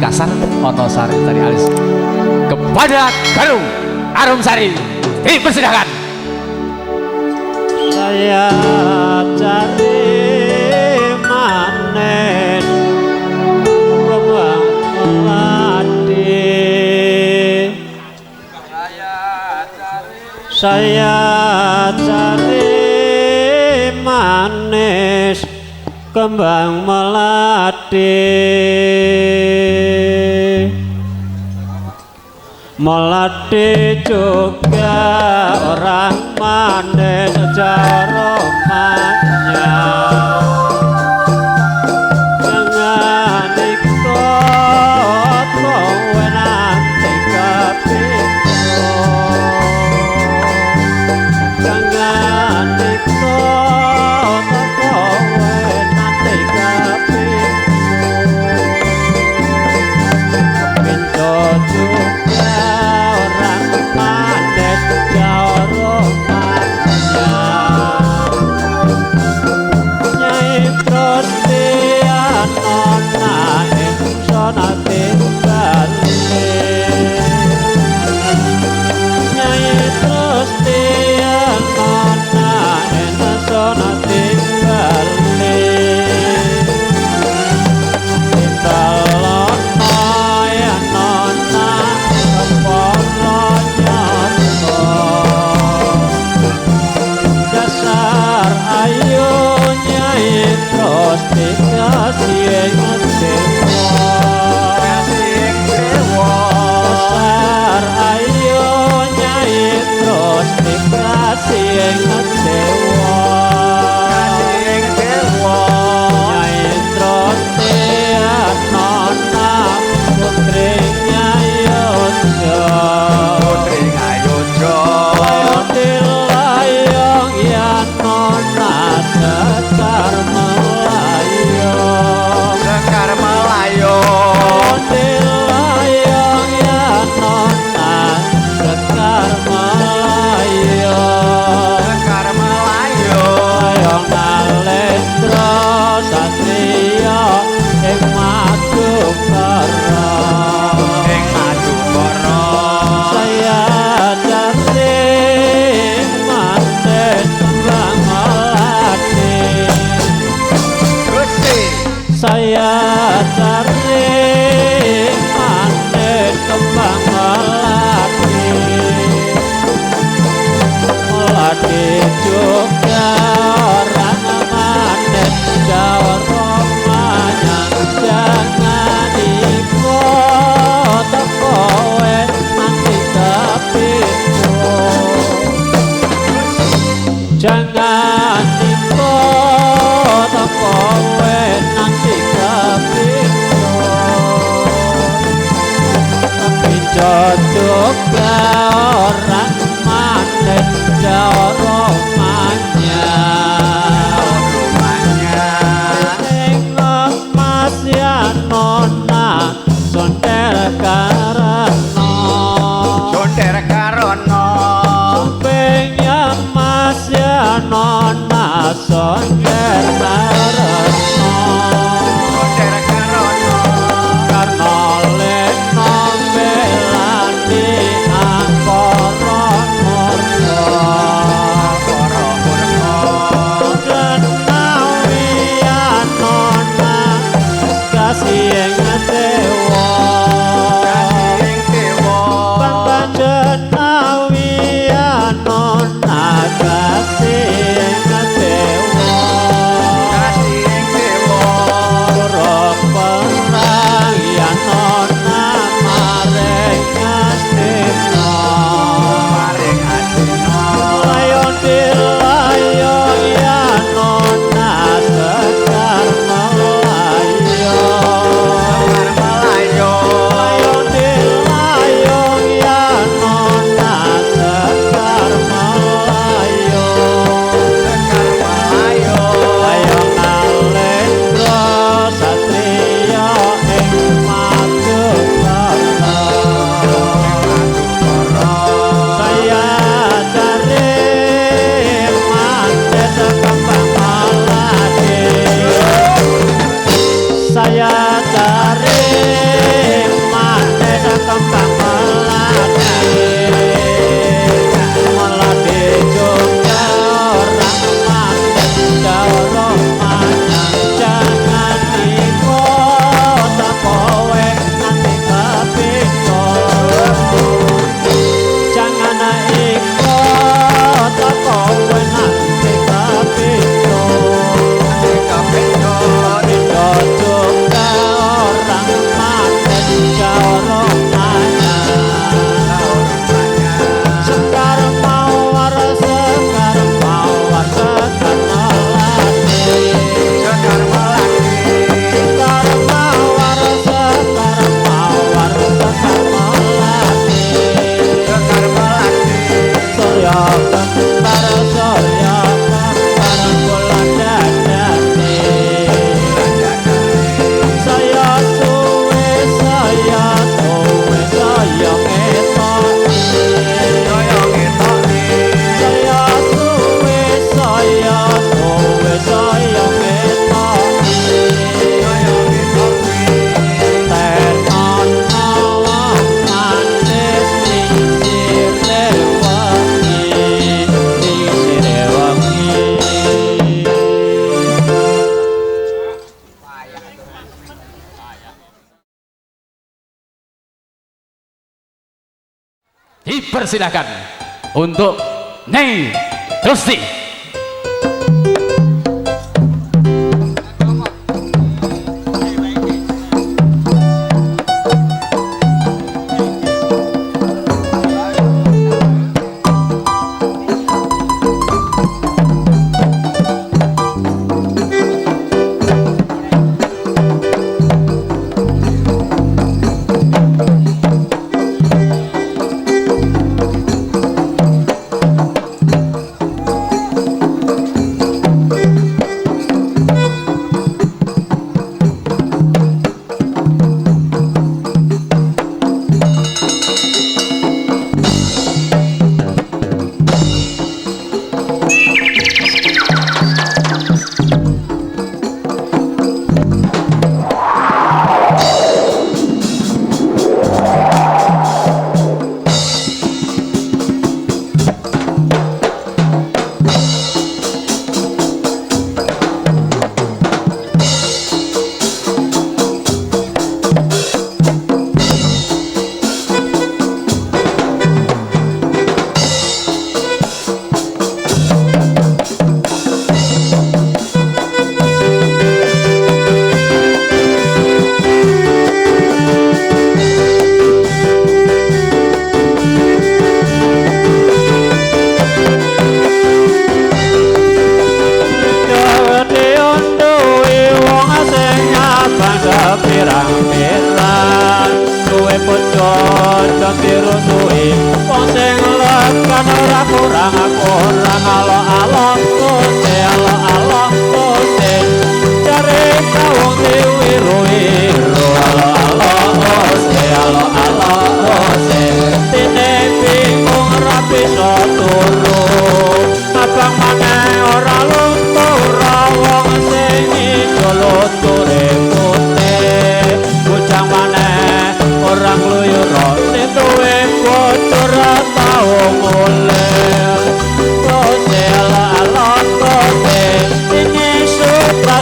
Kasar Otosari tadi alis kepada Garung Arumsari dipersilakan. Saya cari manen kembang melati, saya cari manis kembang melati, melati juga orang manis jaromanya, jangan ikut kowe nanti kepintu, jangan ikut kowe nanti kepintu, kepintu juga orang manis jaromanya, Nyai Prostian nona insona tinggali, Nyai Prostian nona insona tinggali, Intalono ya nona kepala nyoto, dasar ayu Nyai Prosti kasih dewa, dasar ayu Nyai Prosti kasih dewa, Nyai Prosti nona putrinya Yojo, layong ya nona sekar melayong, layong ya nona sekar melayong, layong nalendra satria ing Madukara, saya cari manen kembang melati, saya cari manen kembang melati, melati juga orang manen jaromanya, jangan ikut kowe nanti kepintu, jangan ikut kowe nanti kepintu, kepintu juga orang manen jaromanya, tengok mas ya nona sonder karena, sumpingnya mas ya nona sonder karena, karena leno belani aku dipersilahkan untuk Nyai Gusti. pirang-pirang duwe pocot dan dirusui wong sing lekan ora kurang alo-alo kose alo-alo kose jare kawong diwiru-wiru alo-alo kose alo-alo kose dene bingung ora bisa turu abang maneh ora luntur wong sing ijo ture putih bocah maneh orang luyur sing duwe bocor tau mulih kose ala-ala kose ini sutra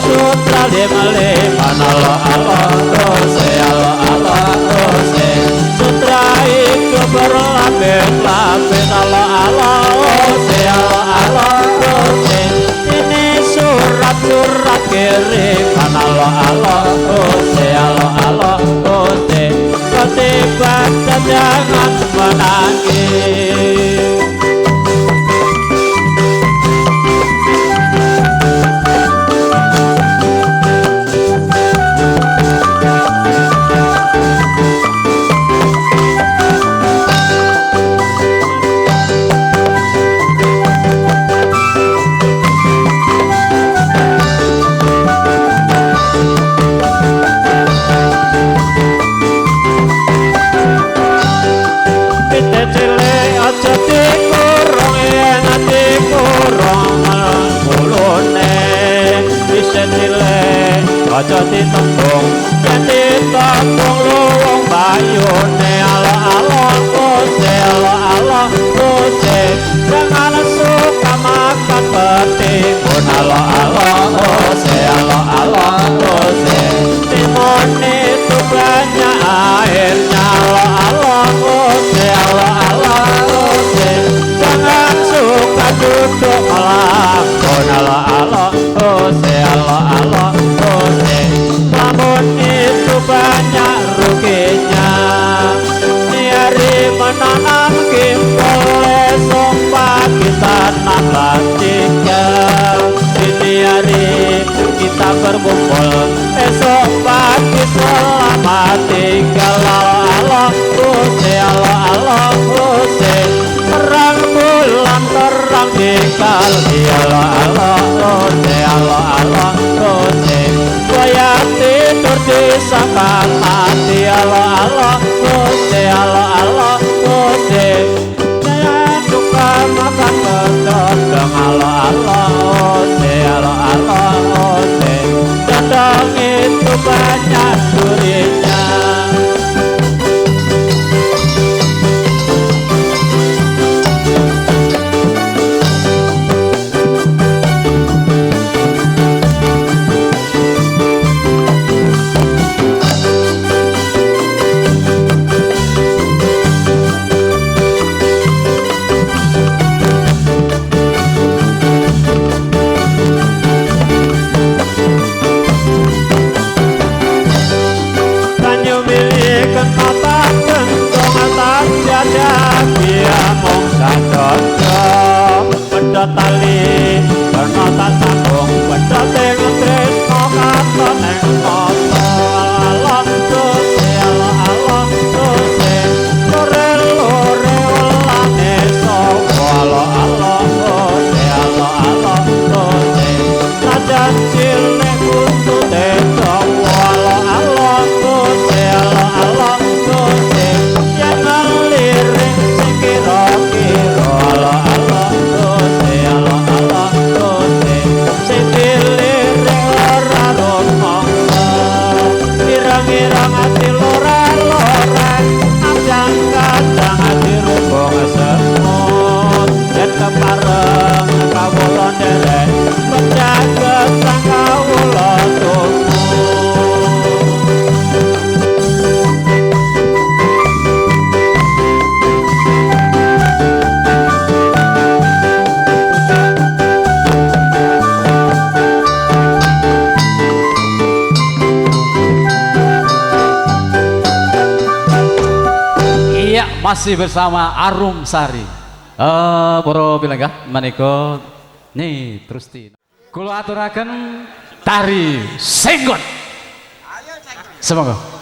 lima-lima ala-ala kose ala-ala kose sutra itu berlapis-lapis ala-ala kose ala-ala kose ini surat-surat kiriman ala-ala kose ala-ala kose kose baca jangan menangis. Aja ditembung yen ditembung luwung bayune ala-ala kose ala-ala kose jangan suka makan betimun ala-ala kose ala-ala kose timun itu banyak airnya ala-ala kose ala-ala kose jangan suka duduk melakon ala-ala kose ala-ala kose namun itu banyak ruginya nyari menanam kimpul esok pagi tanamlah tinggal ini hari kita berkumpul esok pagi selamat tinggal ala-ala kose ala-ala kose terang bulan terang di kali ala-ala kose ala-ala kose saya tidur di samping mati ala-ala kose ala-ala kose saya suka makan bedodong ala-ala kose ala-ala kose bedodong itu banyak durinya. masih bersama Arum Sari. Para pilenggah menika nih terus kula aturaken tari senggot. Semoga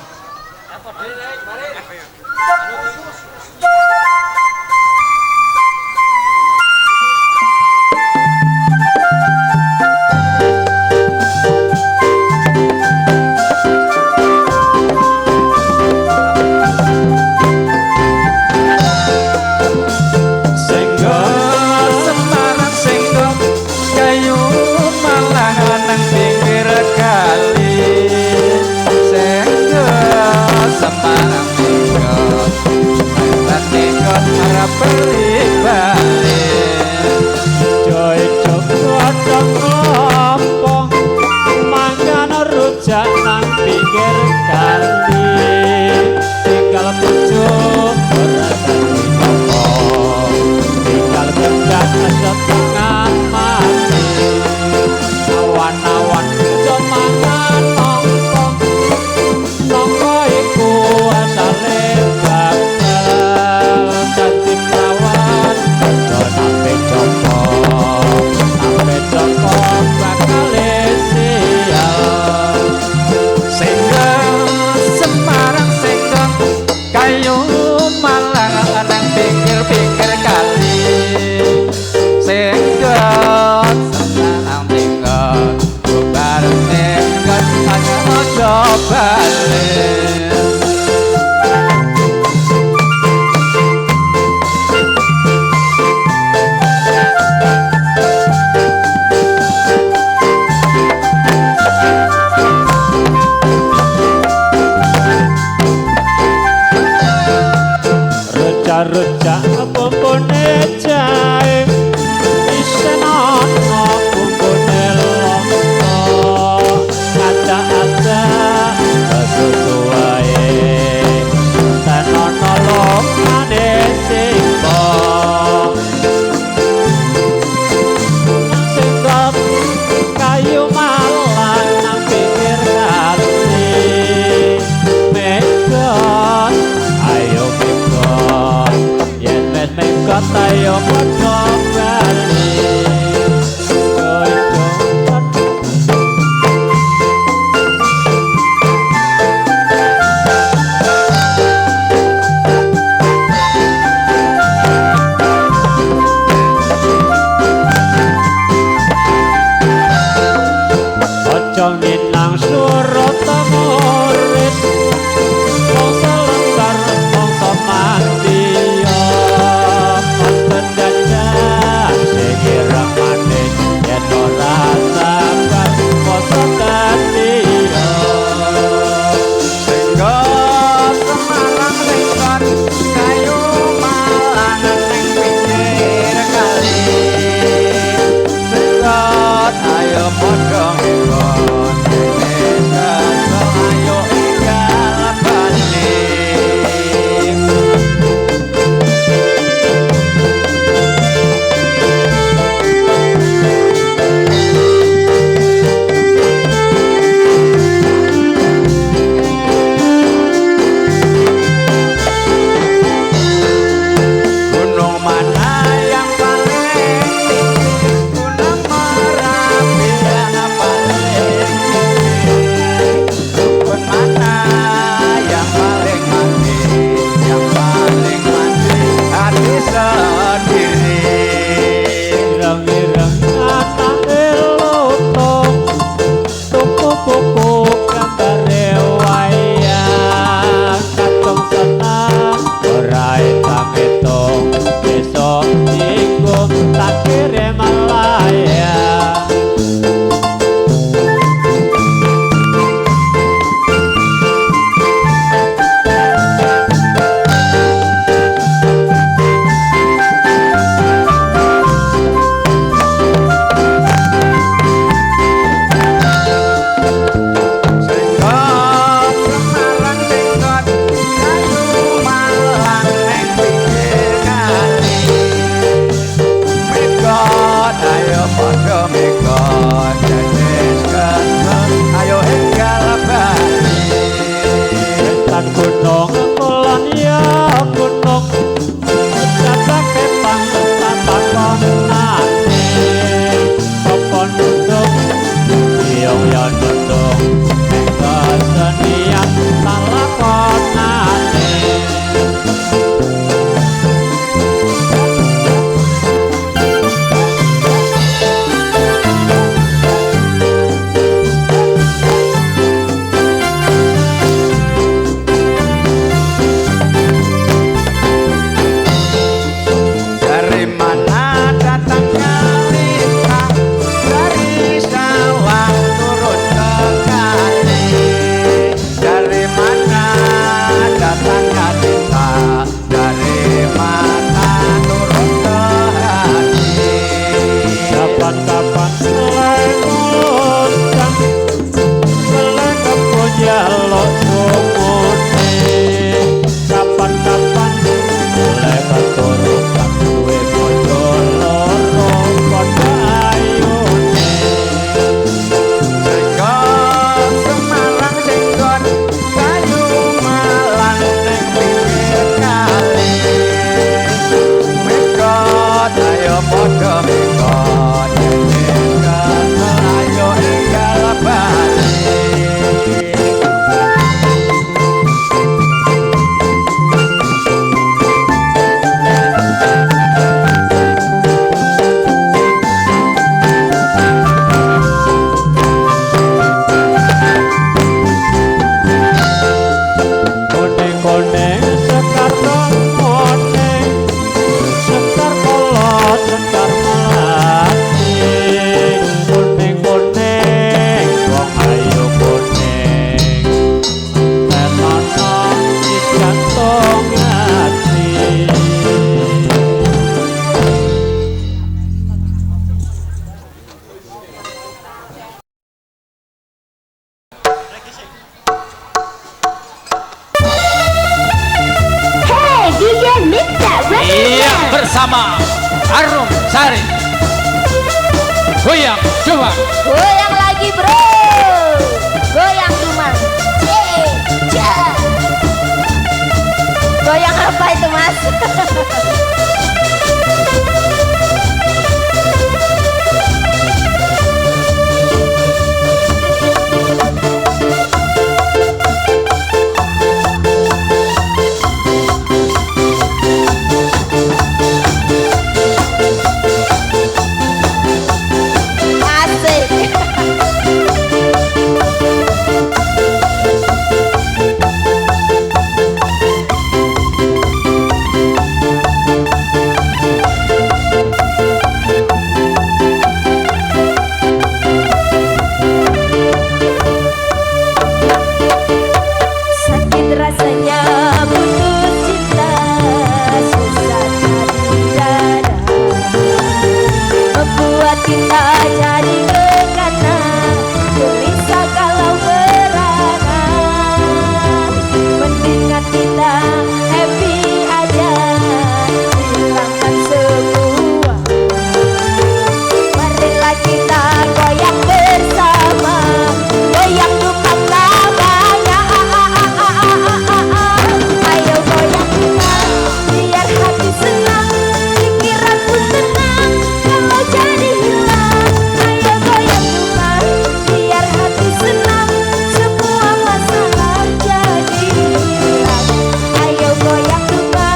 rujak bumbune jahe isen ana bumbune lombok acak-acak kesusu wae ten ana lokane simbok singkop kayu malang nang pinggir kali megot ayo megot yen wis kuning sekar kuning sekar kolot sekar melati kuning kuning wong ayu kuning tenono di jantung hati. Hey, DJ Mixer, Iya, bersama Arum Sari. Goyang, coba. goyang lagi bro, goyang cuma, ja. Goyang apa itu mas? Asik. Sakit rasanya putus cinta, susah cari dada, membuat kita jadi gegana, gelisah kalau merana. Mendingan kita happy aja, hilangkan semua. Marilah kita goyang bersama, goyang lupa labanya. Ayo goyang kita, biar hati senang, pikiran pun tenang, kalau jadi hilang. Ayo goyang lupa, biar hati senang, semua masalah jadi hilang. Ayo goyang lupa,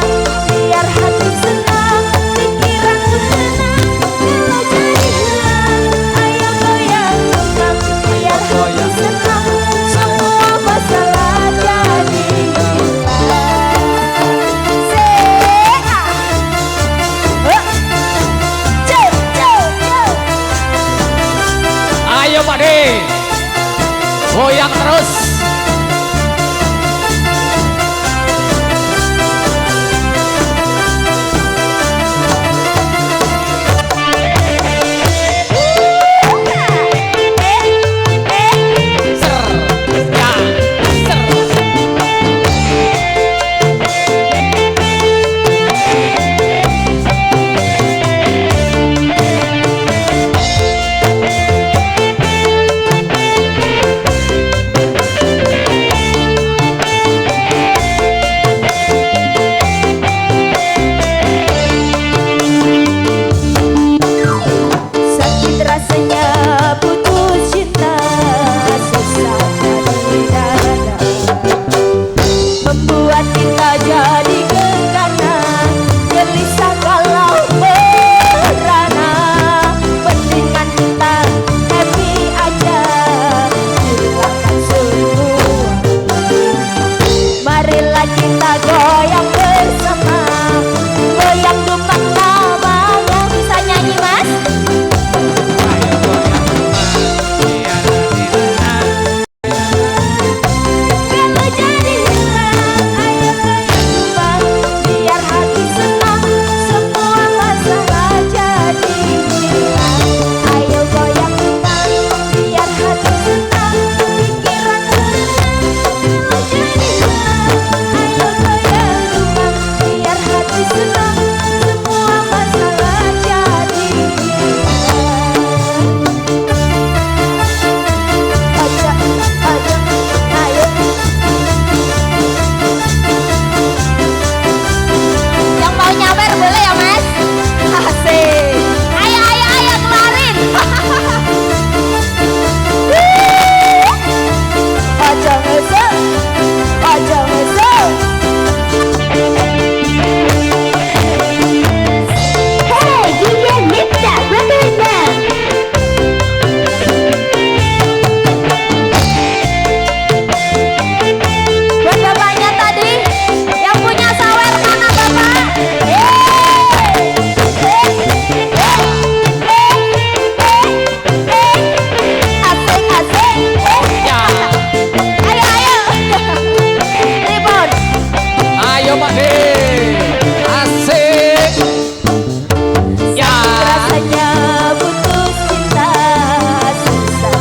biar hati senang, pikiran pun tenang, kalau jadi hilang. Ayo goyang lupa, biar hati senang, semua masalah jadi hilang. Ayo Pak De, goyang terus. Ser, ya, ser. Sakit rasanya putus cinta, susah cari dada, membuat kita jadi gegana, gelisah kalau merana. Mendingan kita happy aja, hilangkan semua. Marilah kita goyang bersama, goyang dupak namanya. Bisa nyanyi mas? Kalau jadi hilang, ayo goyang dupak, biar hati senang, semua masalah jadi hilang. Ayo goyang dupak, biar hati senang, pikiran tenang, kalau jadi hilang. Ayo goyang Pak De. Asik. Ya. Rasanya putus cinta susah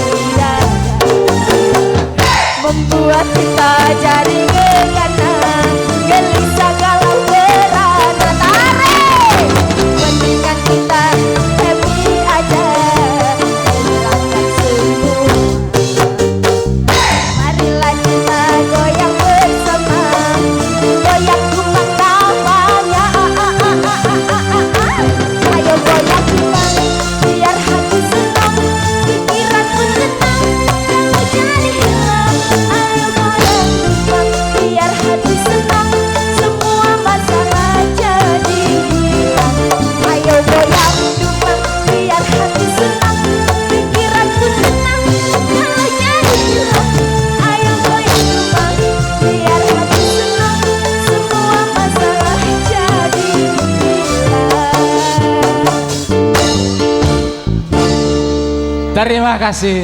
tidak membuat kita jadi gegana gelisah galau gerana tarik mendingan kita happy aja hilangkan semua marilah kita goyang bersama goyang tumpang namanya ayo goyang tumpang biar hati senang pikiran pun tenang kalau jadi hilang ayo goyang tumpang biar hati senang semua masalah jadi hilang ayo goyang tumpang biar hati senang pikiran pun tenang kalau jadi hilang ayo goyang tumpang biar hati senang semua masalah jadi hilang.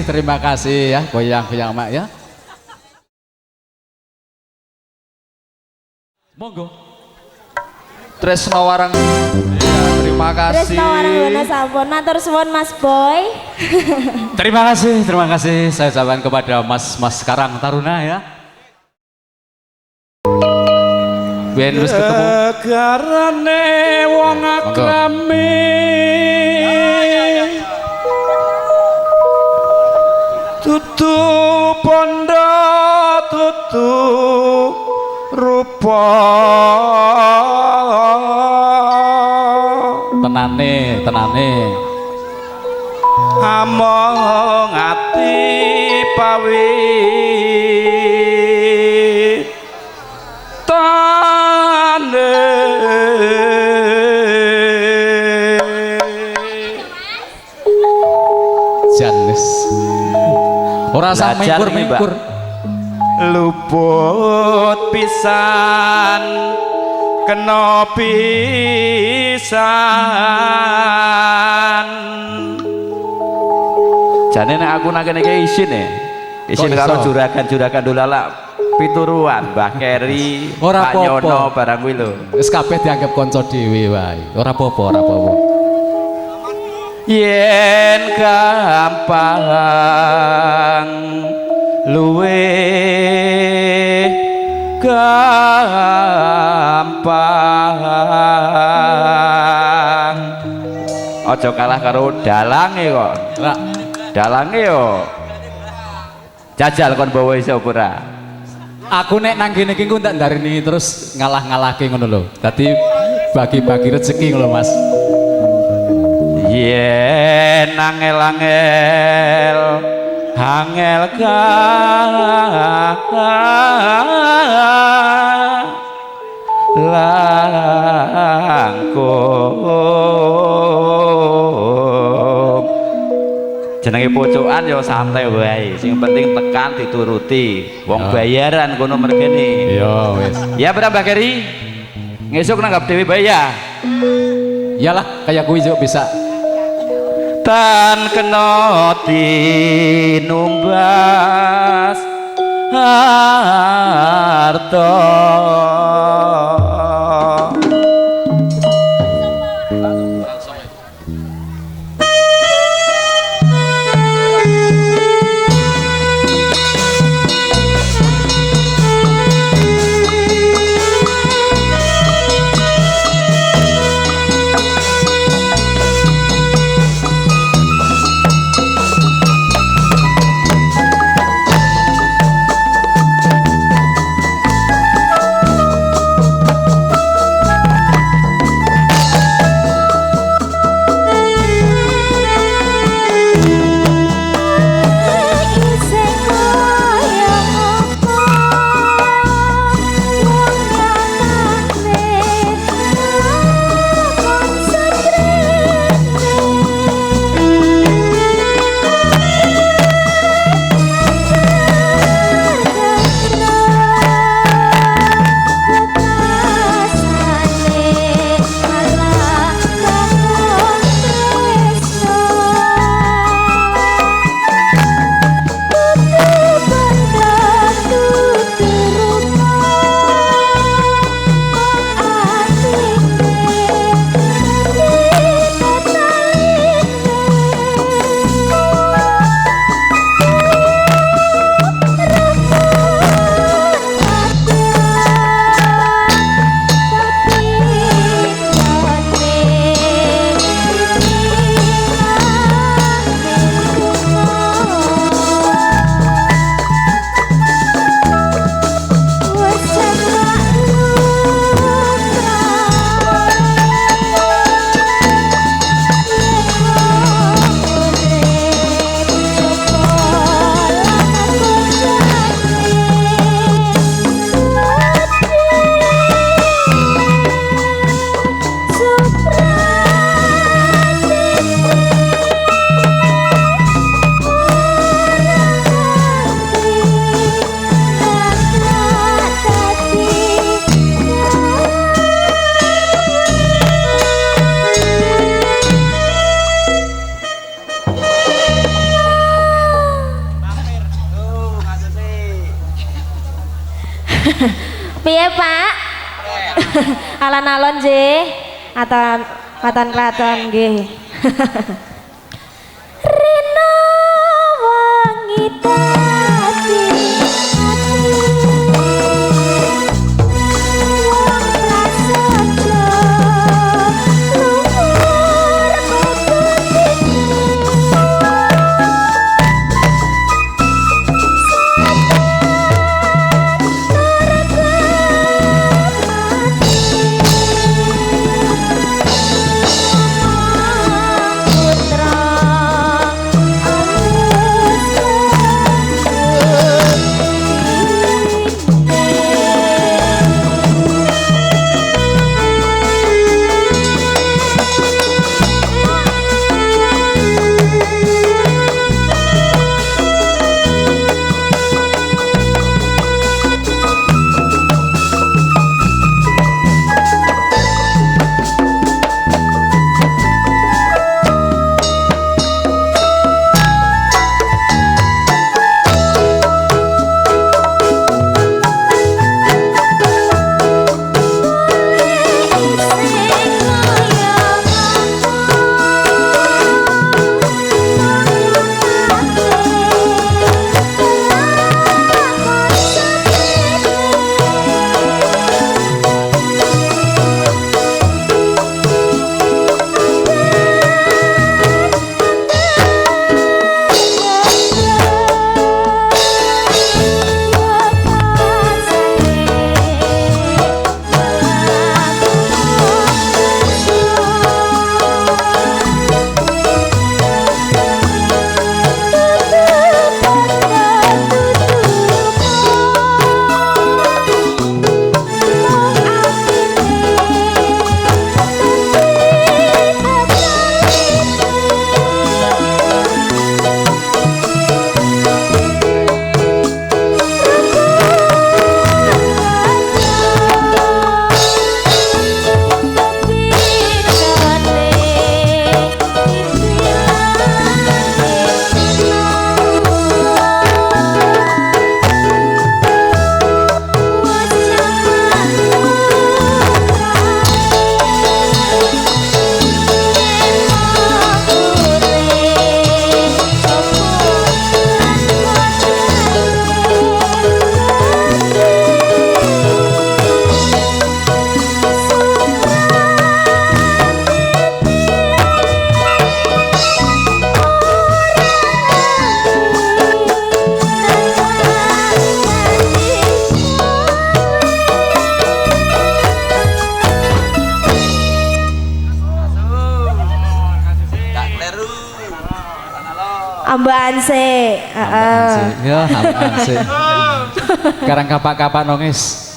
Terima kasih ya, goyang-goyang mak ya. Monggo. Tresno Warang. Ya, terima kasih. Tresno Waranggono sampun matur suwun Mas Boy. Terima kasih saya ucapkan kepada Mas Karang Taruna ya. Ben wis ketemu. Garane wong akrame tutu pondo tutu rupa Tenane. among ati pawit tane Janes. Ora sang mingkur. luput pisan kena pisan jane nek aku nang kene iki isin Kok karo iso? juragan dolalak pituruan Mbah Keri Ora Pak apa-apa. Nyono barang kuwi lho Wis kabeh dianggap kanca dhewe wae. Ora apa-apa. yen gampang luwe gampang aja kalah karo dalange kok Lah, dalange yo jajal kon bawa iso ora aku nek nang kene iki ku tak ndarini terus ngalah-ngalahke ngono lho. Dadi bagi-bagi rezeki ngono Mas. yen angel-angel angel langkung jenenge pocokan ya santai wae sing penting tekan dituruti wong bayaran kono mergene Iya wis. ya berapa Keri ngesuk nanggap dewe bae ya Iyalah kayak kuwi juga bisa. tan kena tinumbas harta Piye Pak? Alon-alon nggih. Atau klaton nggih. Rina wangi dadi wong prasaja luhur ambaan sih. Ya, ambaan sih. Karang kapak-kapak nongis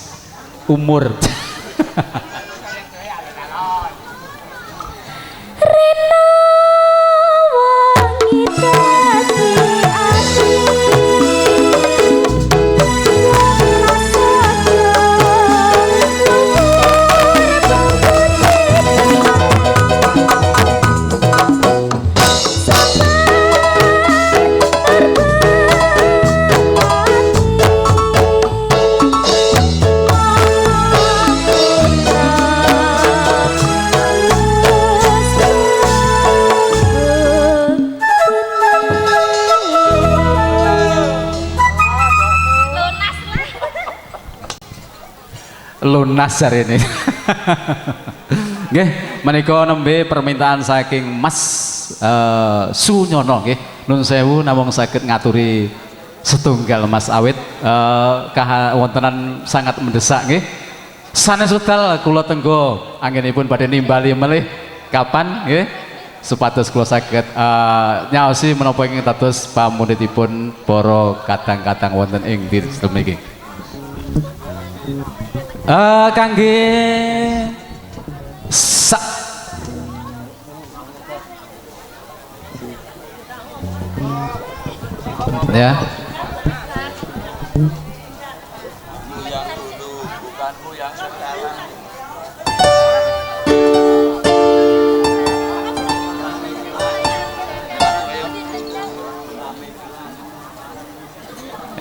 umur. Rina wangi dadi ati wong prasaja Lunas hari ini. Nggih, menika nembe permintaan saking Mas Sunyono nggih. Nun sewu namung saged ngaturi setunggal Mas awit wontenan sangat mendesak nggih. Sanes wekdal kula tenggo anggenipun badhe nimbali melih kapan nggih supados kula saged nyaosi menapa ingkang dados pamunitipun para kadang-kadang wonten ing diri niki. Kangge sak ya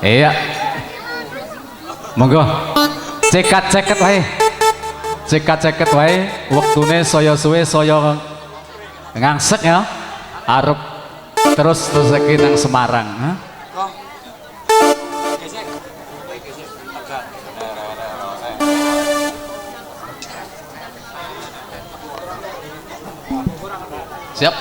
iya monggo Cekat-ceket wae. Cekat-ceket wae wektune saya suwe saya ngangsek ya. Arep terus iki nang Semarang, ha? Siap.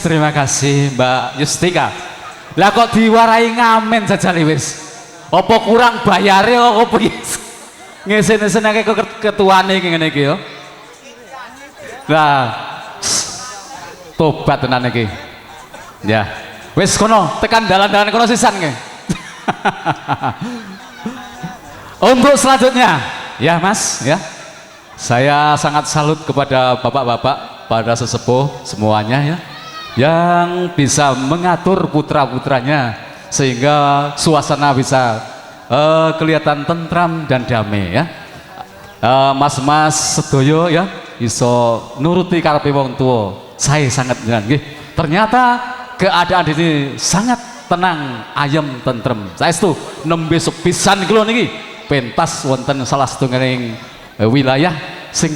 Terima kasih Mbak Yustika. Lah kok diwarai ngamen jajal wis. Apa kurang bayare kok piye? Ngesen-ngesenake kok ketuane iki ngene iki ya. Lah tobat tenan iki. Ya. Wis kono tekan dalan-dalan kono sisan nggih. Untuk selanjutnya, ya Mas, ya. Saya sangat salut kepada bapak-bapak, pada sesepuh semuanya ya, yang bisa mengatur putra-putranya sehingga suasana bisa kelihatan tentram dan damai ya. Mas-mas sedoyo ya, iso nuruti karepe wong tua. Saya sangat nggih. Ternyata keadaan ini sangat tenang, ayem, tentrem. Saestu nembe sepisan kula niki pentas wonten salah setunggaling wilayah sing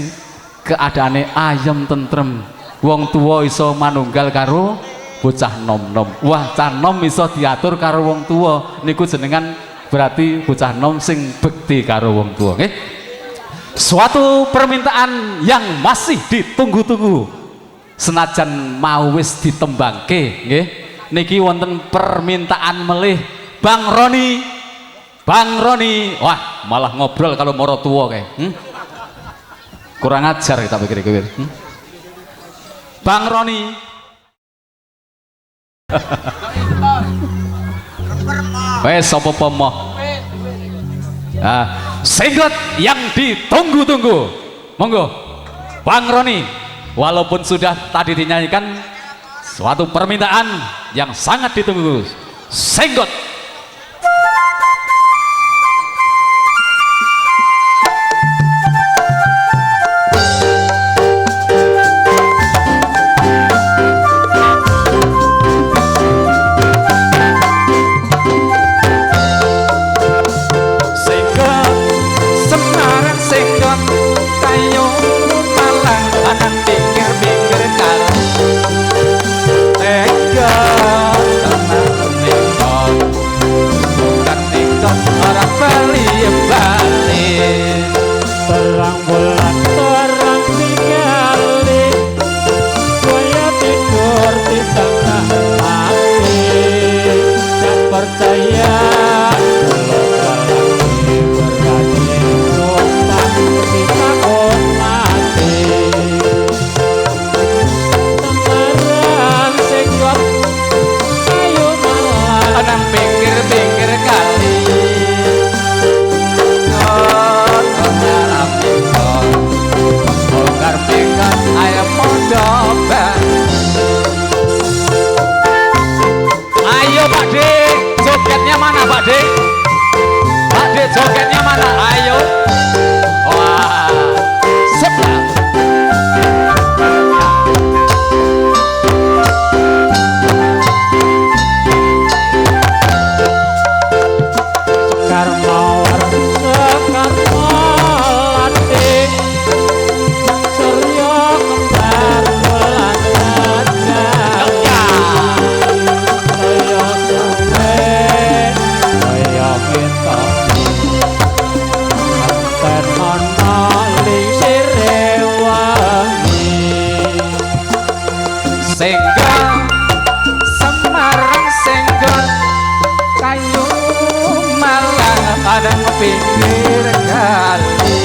keadaane ayem tentrem. Wong tua iso manunggal karo bocah nom-nom. Wah, cah nom iso diatur karo wong tua. Niku jenengan berarti bocah nom sing bekti karo wong tua, nggih. Suatu permintaan yang masih ditunggu-tunggu. Senajan mau wis ditembangke, nggih. Niki wonten permintaan melih Bang Roni. Bang Roni, wah malah ngobrol kalau moro tua kayak. Kurang ajar kita pikir-pikir. Bang Roni. Wes sapa pemoh. Singlet yang ditunggu-tunggu. Monggo. Bang Roni, walaupun sudah tadi dinyanyikan suatu permintaan yang sangat ditunggu. Singlet. Terang bulan terang ningali, saya tidur di sana mati. Dan percaya kalau lagi berani sumpah di takut mati. Temaran senggot kayu malam Nang pinggir-pinggir kali. Ayo Pak D, jogetnya mana Pak D? Pak D jogetnya mana? Ayo. Wah, sedap. sekar mawar sekar melati, surya kembar bulan ada. Saya sampai saya kita anten ana lingsir rewangi. Senggang Semarang senggang kayu malang kadang pinggir kali.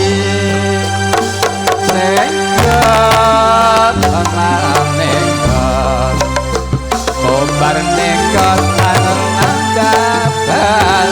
Senggang malang nenggot kobar nenggot kadang anggapan.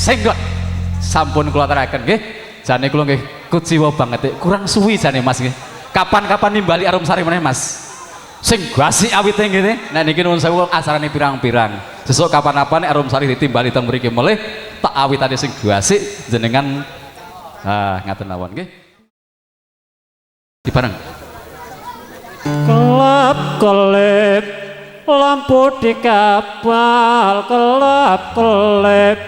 senggot sampun kula aturaken nggih. Jane kula nggih kuciwa banget kurang suwi jane Mas nggih. Kapan-kapan nimbali Arum Sari meneh Mas. Sing gasik awite nggih. Nek niki nuwun sewu acarane pirang-pirang. Sesuk kapan-kapan Arum Sari ditimbali teng mriki melih tak awitane sing gasik jenengan ngaten mawon nggih. Dibareng. Kelap-kelip lampu di kapal, kelap-kelip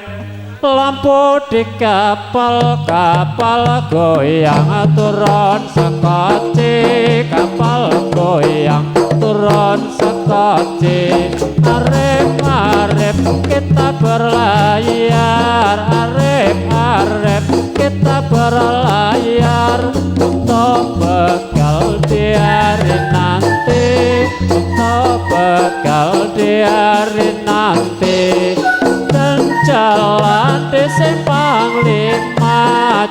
lampu di kapal, kapal goyang turun sekoci, kapal goyang turun sekoci. Arep-arep kita berlayar, arep-arep kita berlayar untuk bekal di hari nanti, untuk bekal di hari nanti. Dan jalan di simpang lima,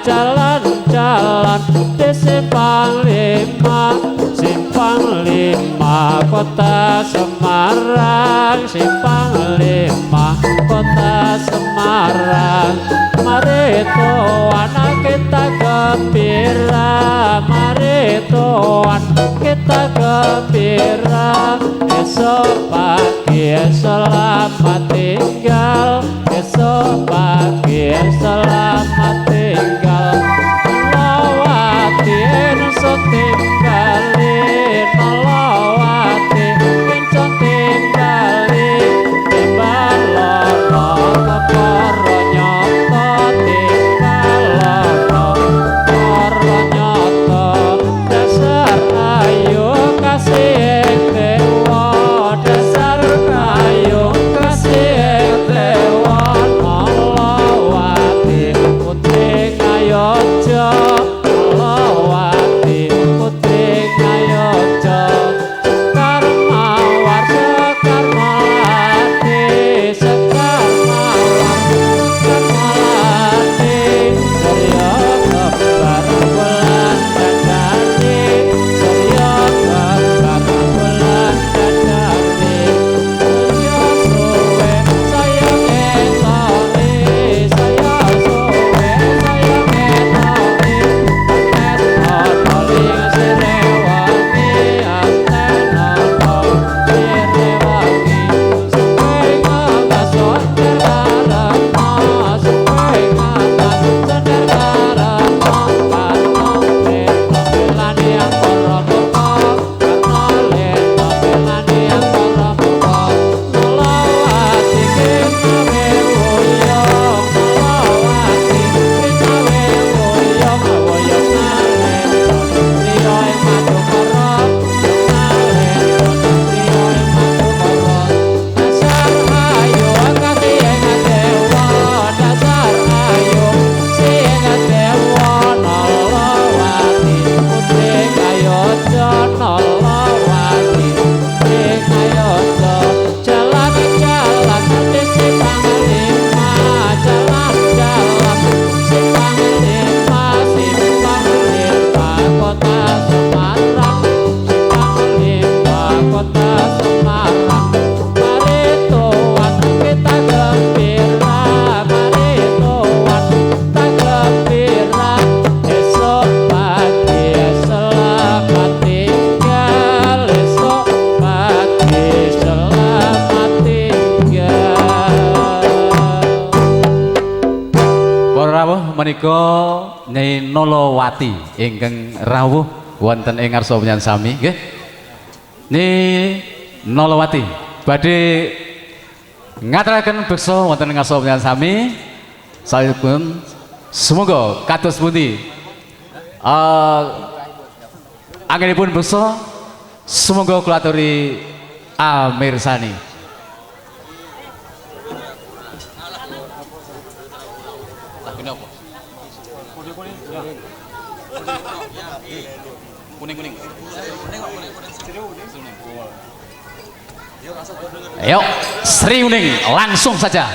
jalan-jalan di simpang lima, simpang lima kota Semarang, simpang lima kota Semarang. Mari tuan kita gembira, mari tuan kita gembira. Esok pagi selamat tinggal, esok pagi selamat tinggal. Melawati nusun tinggalin, melawati nusun tinggalin. Timbal loro keporo nyoto, timbal loro keporo nyoto. Dasar ayu kasih dewa, dasar ayu kasih dewa. Melawati putri ngayojo, melawati putri ngayojo. Sekar mawar, sekar melati, sekar mawar, sekar melati. Surya kembar bulan dadani, surya kembar bulan dadani. Surya suwe sayang etoni, saya suwe sayang etoni. Anten oling sirewangi, anten oling sirewangi. Suwe ngagason dergaremo, suwe ngagason dergaremo. Kanole tombelani yang koromuko, kanole tombelani yang koromuko. Melawati kinawe wuyong, melawati kinawe wuyong, wuyong nalendon trio ing madu korot, nalendon trio ing madu korot. Dasar ayu kasih ing dewa, dasar ayu sing dewa. Nolawati putri ngayojo, nolawati putri ngayojo. Jalan-jalan di simpang lima, jalan-jalan simpang lima, simpang lima kota Semarang, simpang lima kota Semarang. Mari tuan kita gembira, mari tuan kita gembira. Esok pagi selamat tinggal, esok pagi selamat tinggal. Para rawuh menika Nyai Nolowati ingkang rawuh wonten ing ngarsa penyan sami nggih. Nyai Nolowati badhe ngaturaken beksa wonten ing ngarsa penyan sami. Saipun semoga kados pundi anggenipun beksa semoga kula aturi amirsani. Ayo, Sri Uning langsung saja.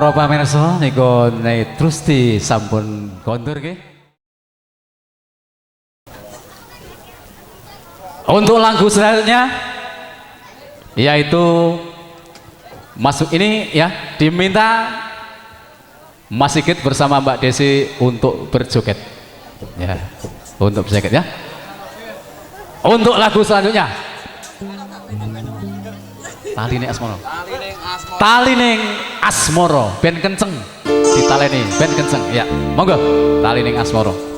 Para pamirsa niku terus disampun kondur nggih. Untuk lagu selanjutnya yaitu masuk ini ya diminta Mas Sigit bersama Mbak Desi untuk berjoget ya, untuk berjoget ya. Untuk lagu selanjutnya Talining Asmoro. Talining Asmoro ben kenceng ditaleni ben kenceng ya. Monggo Talining Asmoro.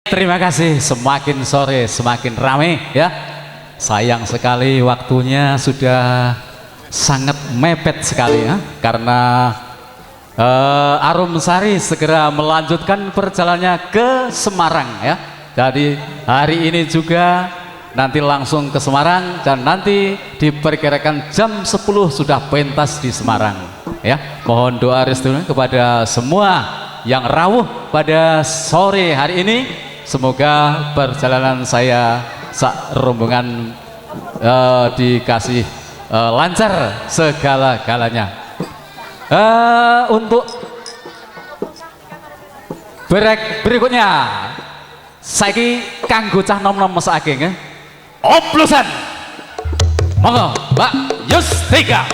Terima kasih, semakin sore semakin rame ya. Sayang sekali waktunya sudah sangat mepet sekali ya. Karena Arum Sari segera melanjutkan perjalanannya ke Semarang ya. Jadi hari ini juga nanti langsung ke Semarang dan nanti diperkirakan jam 10 sudah pentas di Semarang ya. Mohon doa restunya kepada semua yang rawuh pada sore hari ini. Semoga perjalanan saya sak rombongan dikasih lancar segala-galanya. Untuk break berikutnya saiki kanggo cah nom-nom mesake nggih. Oplosan. Monggo Mbak Yustika.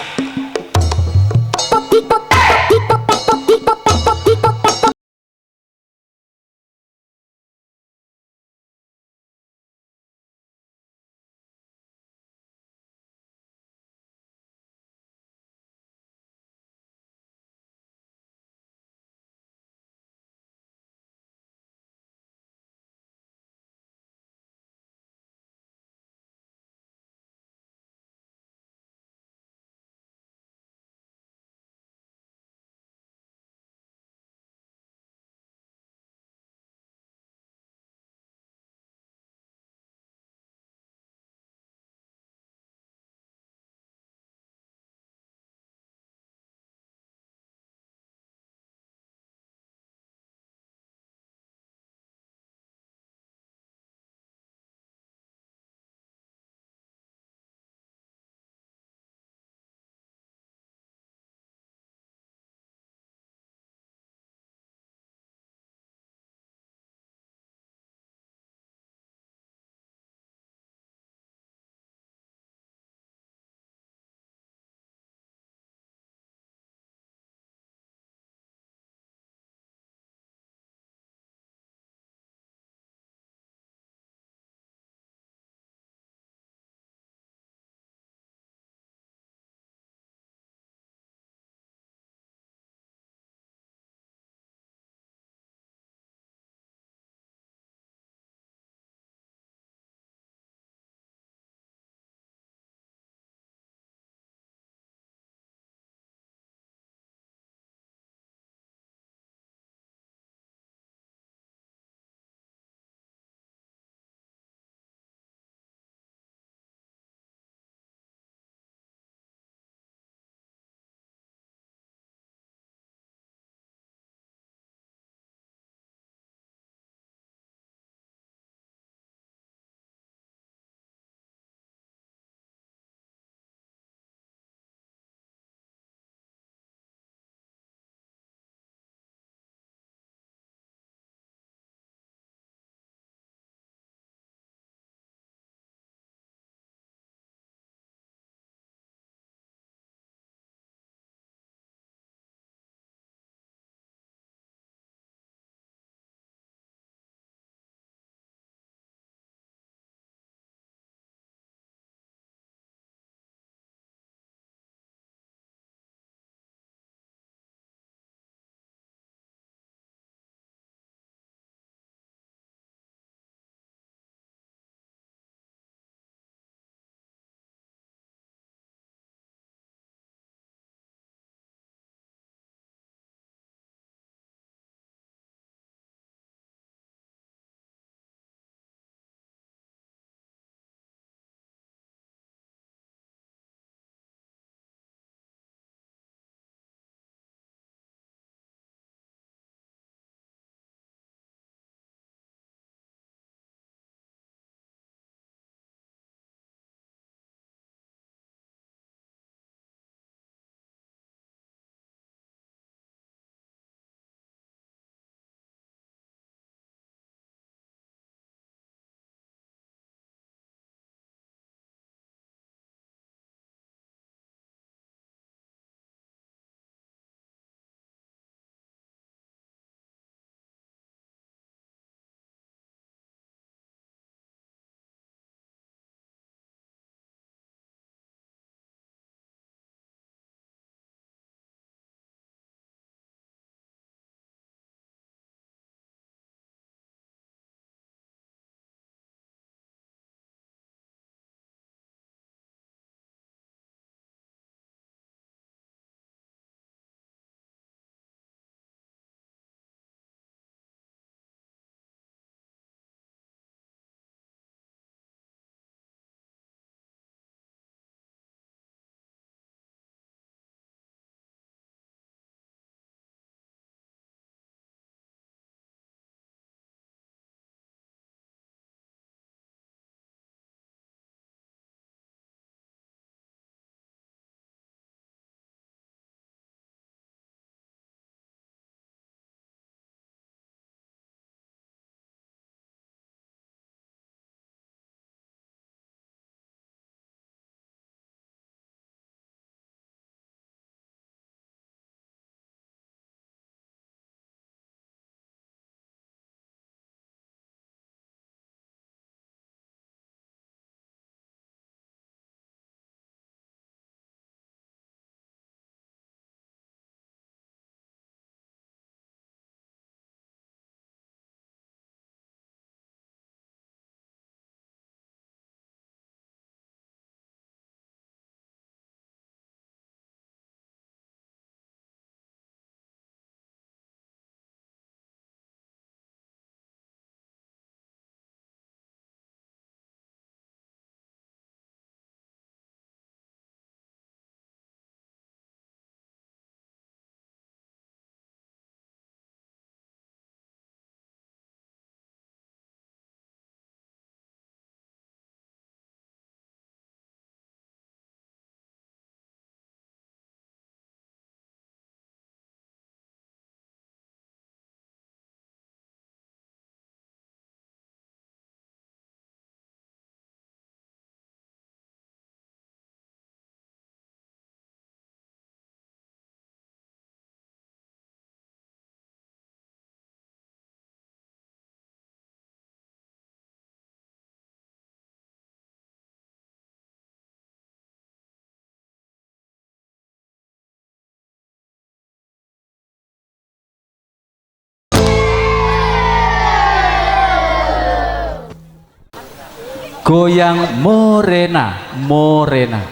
Goyang Morena, Morena.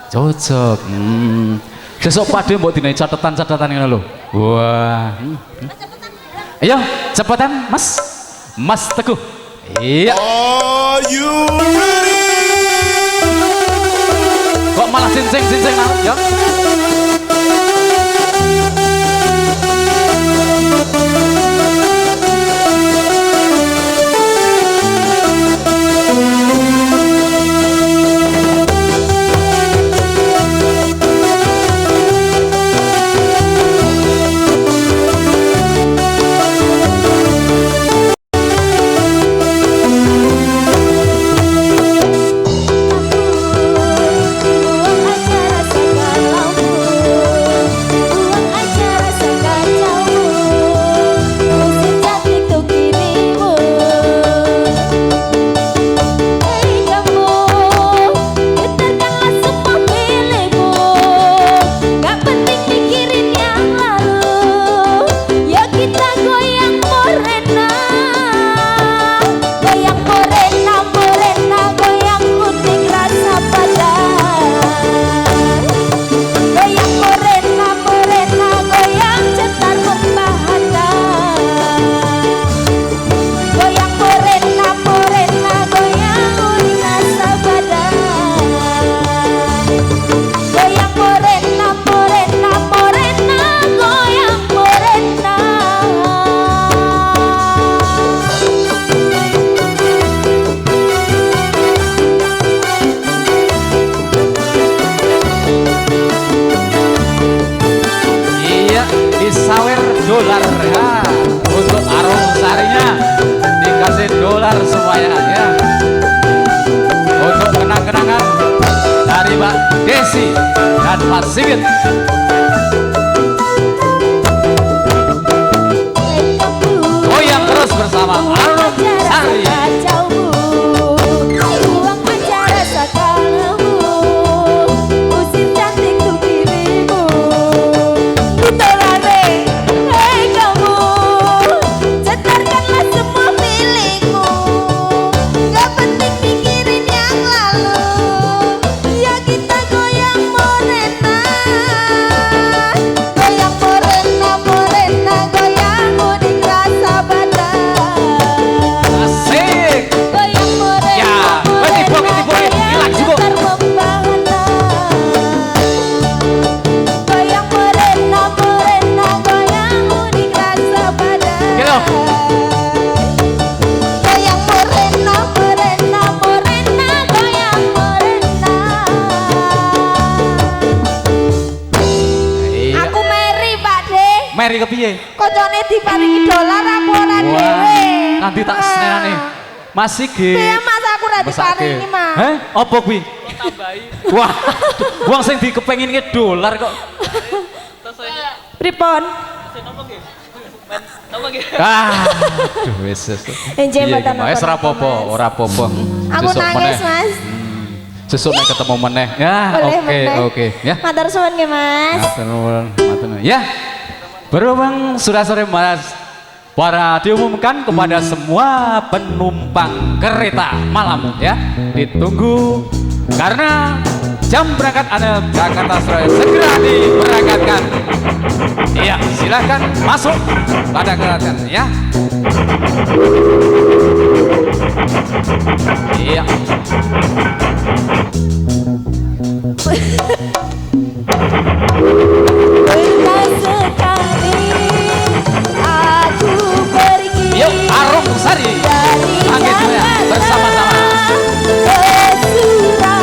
Cocok. Sesuk pade mbok dinaik catatan-catatan ngono lho. Wah. Ayo, cepetan Mas. Mas Teguh. Iya. Are you ready? Kok malah sinsing-sinsing banget ya? Dolar ya untuk arung sarinya dikasih dolar semuanya ya untuk kenang-kenangan dari Mbak Desi dan Pak Sigit. Goyang terus bersama arung sari. Meri kepiye? Koncone diparingi dolar aku ora dhewe. Nanti tak senenane. Mas Sigit. Piye Mas aku ora diparingi, Mas. Heh, opo kuwi? Tambahi. Wah, wong sing dikepenginke dolar kok. Pripun? Aduh wis. Enje mboten wis ora apa-apa, ora apa-apa. Aku nangis, Mas. Sesuk nek ketemu meneh. Ya, oke, ya. Matur suwun nggih, Mas. Matur nuwun. Ya. Berhubung sudah sore Mas, para diumumkan kepada semua penumpang kereta malam ya, ditunggu karena jam berangkat Anda Jakarta Surabaya segera diberangkatkan. Iya, silakan masuk pada kereta ya. Iya. Yuk, arung sari. Panggil semuanya bersama-sama. Kereta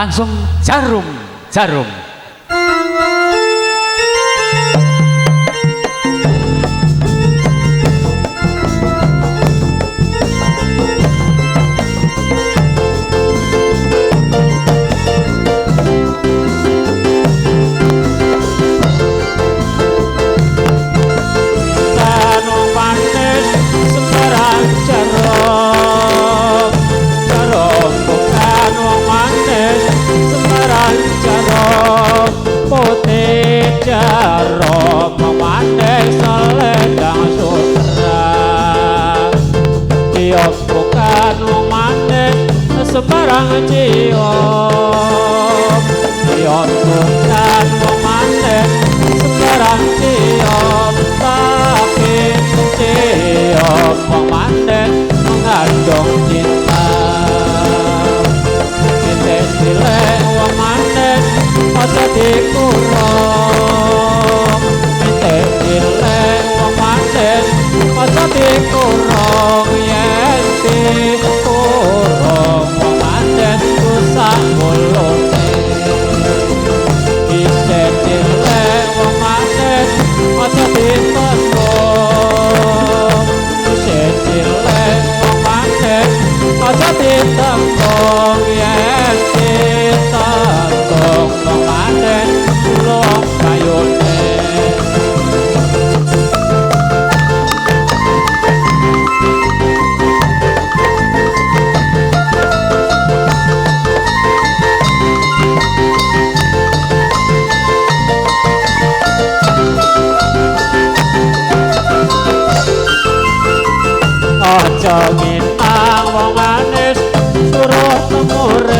langsung jarum jarum. Tanu manis sembarang jarum, jarum bukan wong manis sembarang jarum, putih jarum wong manis selendang sutra. Cium bukan wong manis sembarang cium, cium bukan wong manis sembarang cium, tapi cium wong manis mengandung cinta. Cilik wong manis aja dikurung, cilik wong manis aja dikurung, yen dikurung wong manis rusak mulute. Cilik wong manis aja ditembung, cilik wong manis aja ditembung, yen ditembung wong manis ulung kayune. Aja ngitang wong manis suruh temures,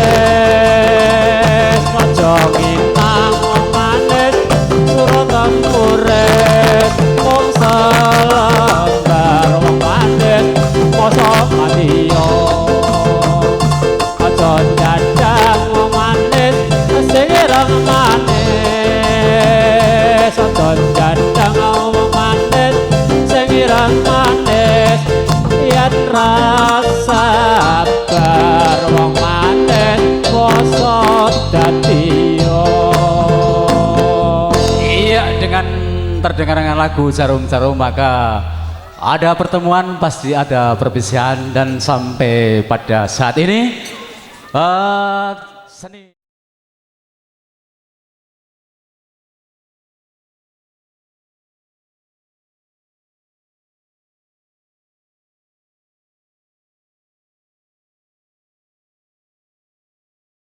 aja ngitang wong manis suruh temures, wong selenggar wong manis mosok matiyo. Aja jajang wong manis sing ireng manis, aja jajang wong manis sing ireng manis, yen rasa bar wong manis poso dadiyo. Iya, dengan terdengar dengan lagu jarum-jarum maka ada pertemuan pasti ada perpisahan, dan sampai pada saat ini seni